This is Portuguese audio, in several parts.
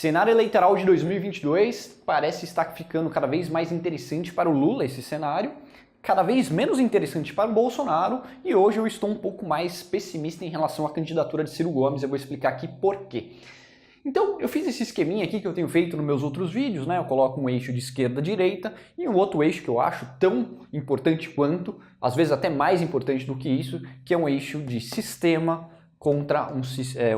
Cenário eleitoral de 2022 parece estar ficando cada vez mais interessante para o Lula, esse cenário, cada vez menos interessante para o Bolsonaro, e hoje eu estou um pouco mais pessimista em relação à candidatura de Ciro Gomes. Eu vou explicar aqui por quê. Então, eu fiz esse esqueminha aqui que eu tenho feito nos meus outros vídeos, né? Eu coloco um eixo de esquerda a direita e um outro eixo que eu acho tão importante quanto, às vezes até mais importante do que isso, que é um eixo de sistema contra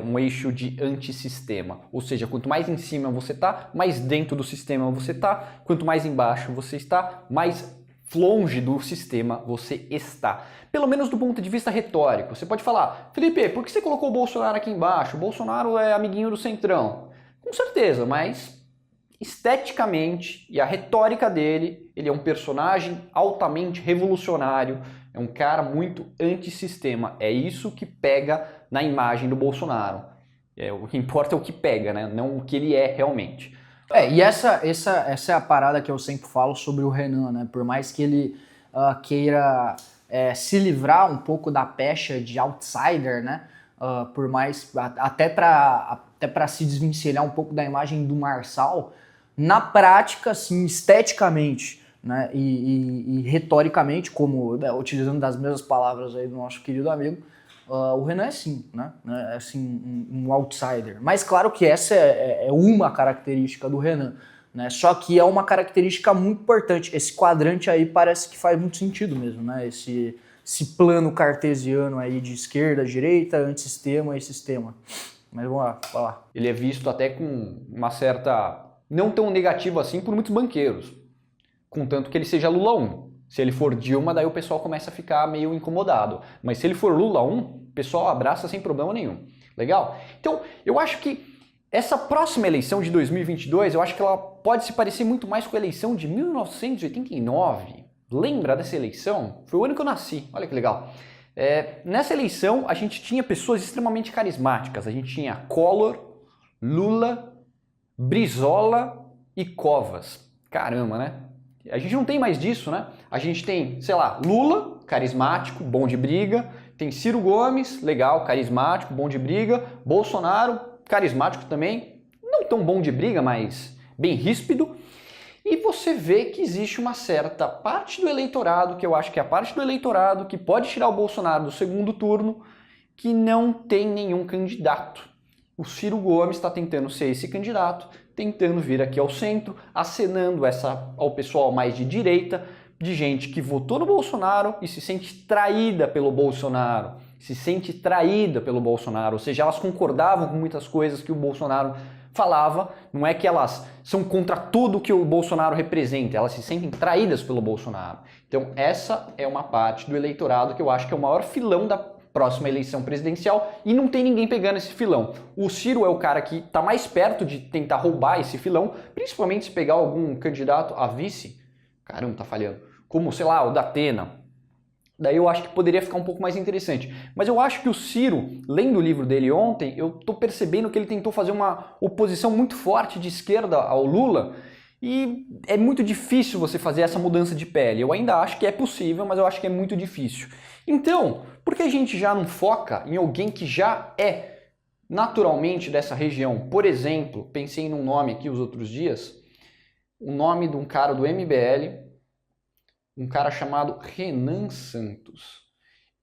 um eixo de antissistema. Ou seja, quanto mais em cima você está, mais dentro do sistema você está, quanto mais embaixo você está, mais longe do sistema você está. Pelo menos do ponto de vista retórico. Você pode falar, Felipe, por que você colocou o Bolsonaro aqui embaixo? O Bolsonaro é amiguinho do Centrão. Com certeza, mas esteticamente e a retórica dele, ele é um personagem altamente revolucionário, é um cara muito antissistema. É isso que pega na imagem do Bolsonaro. O que importa é o que pega, né? Não o que ele é realmente. E essa é a parada que eu sempre falo sobre o Renan, né? Por mais que ele queira se livrar um pouco da pecha de outsider, né? Por mais até para se desvencilhar um pouco da imagem do Marçal, na prática, assim, esteticamente, né? E retoricamente, como utilizando das mesmas palavras aí do nosso querido amigo, o Renan é sim, né? É assim, um outsider. Mas claro que essa é uma característica do Renan, né? Só que é uma característica muito importante. Esse quadrante aí parece que faz muito sentido mesmo, né? Esse plano cartesiano aí de esquerda, direita, antissistema e sistema. Mas vamos lá, vai lá. Ele é visto até com uma certa... não tão negativo assim por muitos banqueiros. Contanto que ele seja Lula 1. Se ele for Dilma, daí o pessoal começa a ficar meio incomodado. Mas se ele for Lula 1, o pessoal abraça sem problema nenhum. Legal? Então, eu acho que essa próxima eleição de 2022, eu acho que ela pode se parecer muito mais com a eleição de 1989. Lembra dessa eleição? Foi o ano que eu nasci. Olha que legal. Nessa eleição, a gente tinha pessoas extremamente carismáticas. A gente tinha Collor, Lula, Brizola e Covas. Caramba, né? A gente não tem mais disso, né? A gente tem, sei lá, Lula, carismático, bom de briga. Tem Ciro Gomes, legal, carismático, bom de briga. Bolsonaro, carismático também. Não tão bom de briga, mas bem ríspido. E você vê que existe uma certa parte do eleitorado, que eu acho que é a parte do eleitorado que pode tirar o Bolsonaro do segundo turno, que não tem nenhum candidato. O Ciro Gomes está tentando ser esse candidato, tentando vir aqui ao centro, acenando ao pessoal mais de direita, de gente que votou no Bolsonaro e se sente traída pelo Bolsonaro, ou seja, elas concordavam com muitas coisas que o Bolsonaro falava, não é que elas são contra tudo que o Bolsonaro representa, elas se sentem traídas pelo Bolsonaro. Então essa é uma parte do eleitorado que eu acho que é o maior filão da próxima eleição presidencial e não tem ninguém pegando esse filão. O Ciro é o cara que está mais perto de tentar roubar esse filão, principalmente se pegar algum candidato a vice, caramba, tá falhando, como, sei lá, o Datena. Daí eu acho que poderia ficar um pouco mais interessante. Mas eu acho que o Ciro, lendo o livro dele ontem, eu tô percebendo que ele tentou fazer uma oposição muito forte de esquerda ao Lula e é muito difícil você fazer essa mudança de pele. Eu ainda acho que é possível, mas eu acho que é muito difícil. Então, por que a gente já não foca em alguém que já é naturalmente dessa região? Por exemplo, pensei num nome aqui os outros dias, o nome de um cara do MBL, um cara chamado Renan Santos.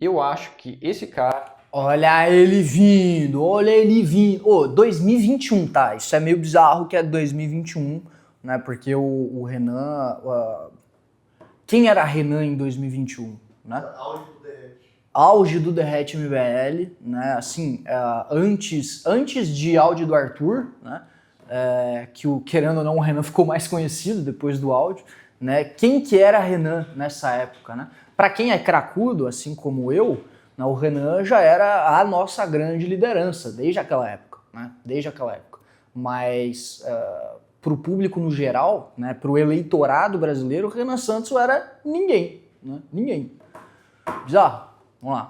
Eu acho que esse cara... Olha ele vindo, olha ele vindo. 2021, tá? Isso é meio bizarro que é 2021, né? Porque o Renan... Quem era Renan em 2021, né? Auge do Derrete MBL, né? Assim, antes de Auge do Arthur, né? Querendo ou não, o Renan ficou mais conhecido depois do áudio, né? Quem que era Renan nessa época, né? Para quem é cracudo, assim como eu, né, o Renan já era a nossa grande liderança desde aquela época, né? Desde aquela época. Mas para o público no geral, né? Para o eleitorado brasileiro, o Renan Santos era ninguém, né? Ninguém. Bizarro. Vamos lá.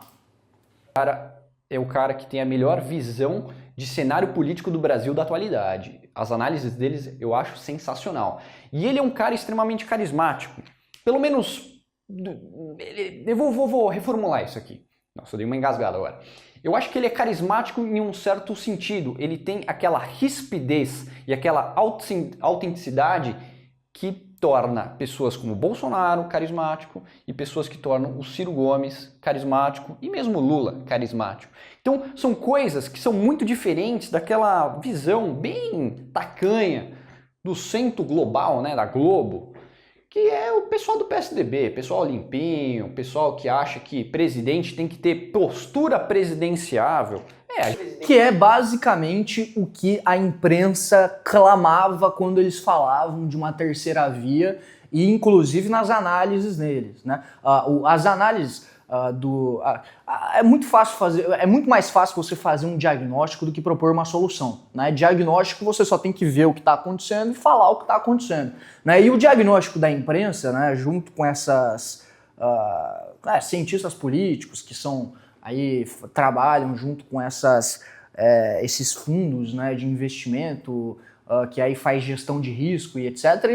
É o cara que tem a melhor visão de cenário político do Brasil da atualidade. As análises deles eu acho sensacional. E ele é um cara extremamente carismático. Pelo menos... Eu vou reformular isso aqui. Nossa, eu dei uma engasgada agora. Eu acho que ele é carismático em um certo sentido. Ele tem aquela rispidez e aquela autenticidade que torna pessoas como Bolsonaro carismático e pessoas que tornam o Ciro Gomes carismático e mesmo Lula carismático. Então são coisas que são muito diferentes daquela visão bem tacanha do centro global, né, da Globo, que é o pessoal do PSDB, pessoal limpinho, pessoal que acha que presidente tem que ter postura presidenciável. Que é basicamente o que a imprensa clamava quando eles falavam de uma terceira via e inclusive nas análises deles, né? As análises é muito fácil fazer, é muito mais fácil você fazer um diagnóstico do que propor uma solução, né? Diagnóstico você só tem que ver o que está acontecendo e falar o que está acontecendo, né? E o diagnóstico da imprensa, né, junto com essas cientistas políticos que são aí trabalham junto com esses fundos, né, de investimento, que aí faz gestão de risco e etc.,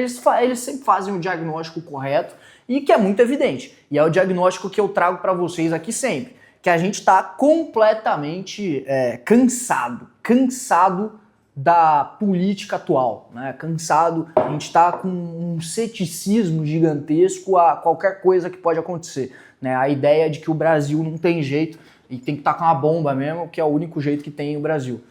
eles sempre fazem o diagnóstico correto e que é muito evidente. E é o diagnóstico que eu trago para vocês aqui sempre, que a gente está completamente cansado da política atual, né? Cansado, a gente está com um ceticismo gigantesco a qualquer coisa que pode acontecer, né? A ideia de que o Brasil não tem jeito e tem que estar com uma bomba mesmo, que é o único jeito que tem o Brasil.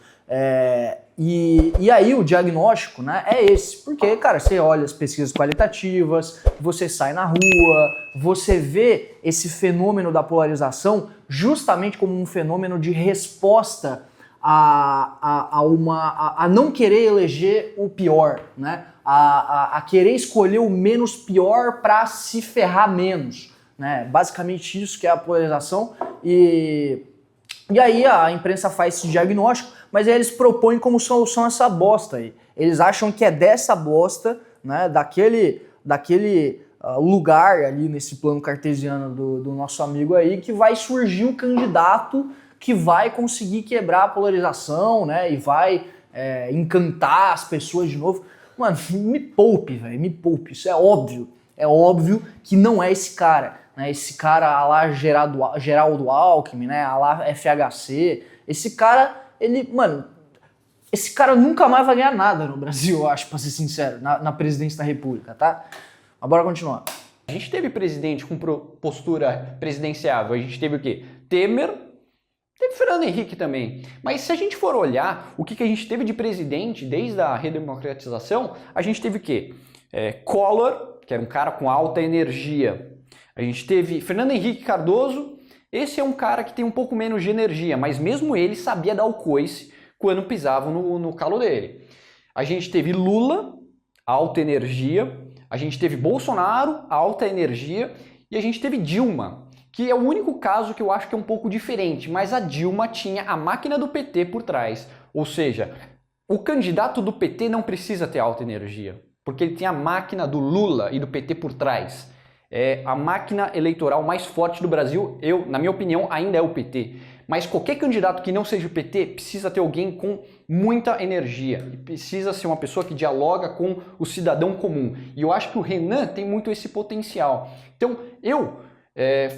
E aí o diagnóstico, né, é esse, porque, cara, você olha as pesquisas qualitativas, você sai na rua, você vê esse fenômeno da polarização justamente como um fenômeno de resposta a não querer eleger o pior, né? A querer escolher o menos pior para se ferrar menos, né? Basicamente isso que é a polarização. E aí a imprensa faz esse diagnóstico, mas aí eles propõem como solução essa bosta aí. Eles acham que é dessa bosta, né, daquele lugar ali nesse plano cartesiano do nosso amigo aí, que vai surgir o candidato que vai conseguir quebrar a polarização, né, e vai encantar as pessoas de novo. Mano, me poupe, velho, me poupe. Isso é óbvio. É óbvio que não é esse cara, né? Esse cara a lá Geraldo Alckmin, né? A lá FHC. Esse cara, esse cara nunca mais vai ganhar nada no Brasil, eu acho, pra ser sincero, na presidência da República, tá? Mas bora continuar. A gente teve presidente com postura presidenciável, a gente teve o quê? Temer, teve Fernando Henrique também. Mas se a gente for olhar o que a gente teve de presidente desde a redemocratização, a gente teve o quê? Collor, que era um cara com alta energia. A gente teve Fernando Henrique Cardoso, esse é um cara que tem um pouco menos de energia, mas mesmo ele sabia dar o coice quando pisavam no calo dele. A gente teve Lula, alta energia. A gente teve Bolsonaro, alta energia. E a gente teve Dilma, que é o único caso que eu acho que é um pouco diferente, mas a Dilma tinha a máquina do PT por trás. Ou seja, o candidato do PT não precisa ter alta energia, porque ele tem a máquina do Lula e do PT por trás. É a máquina eleitoral mais forte do Brasil, na minha opinião, ainda é o PT. Mas qualquer candidato que não seja o PT precisa ter alguém com muita energia. E precisa ser uma pessoa que dialoga com o cidadão comum. E eu acho que o Renan tem muito esse potencial. Então, eu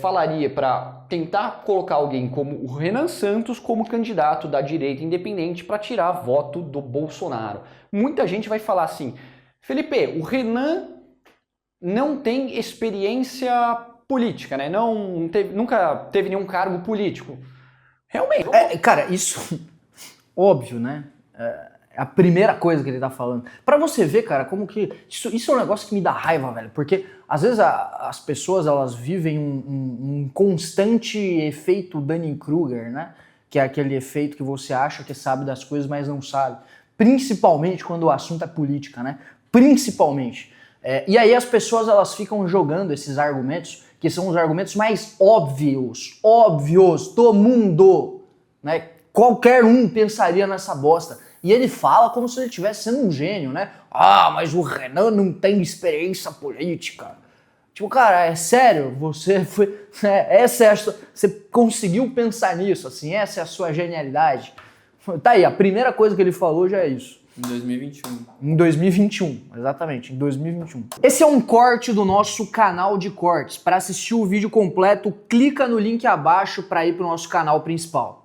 falaria para tentar colocar alguém como o Renan Santos como candidato da direita independente para tirar voto do Bolsonaro. Muita gente vai falar assim, Felipe, o Renan não tem experiência política, né? Nunca teve nenhum cargo político. Realmente. Cara, isso óbvio, né? É a primeira coisa que ele tá falando. Pra você ver, cara, como que... Isso é um negócio que me dá raiva, velho. Porque, às vezes, as pessoas, elas vivem um constante efeito Dunning-Kruger, né? Que é aquele efeito que você acha que sabe das coisas, mas não sabe. Principalmente quando o assunto é política, né? Principalmente. E aí as pessoas, elas ficam jogando esses argumentos, que são os argumentos mais óbvios do mundo, né? Qualquer um pensaria nessa bosta. E ele fala como se ele estivesse sendo um gênio, né? Ah, mas o Renan não tem experiência política. Tipo, cara, é sério? Você foi... você conseguiu pensar nisso, assim? Essa é a sua genialidade? Tá aí, a primeira coisa que ele falou já é isso. Em 2021. Em 2021, exatamente, em 2021. Esse é um corte do nosso canal de cortes. Para assistir o vídeo completo, clica no link abaixo para ir para o nosso canal principal.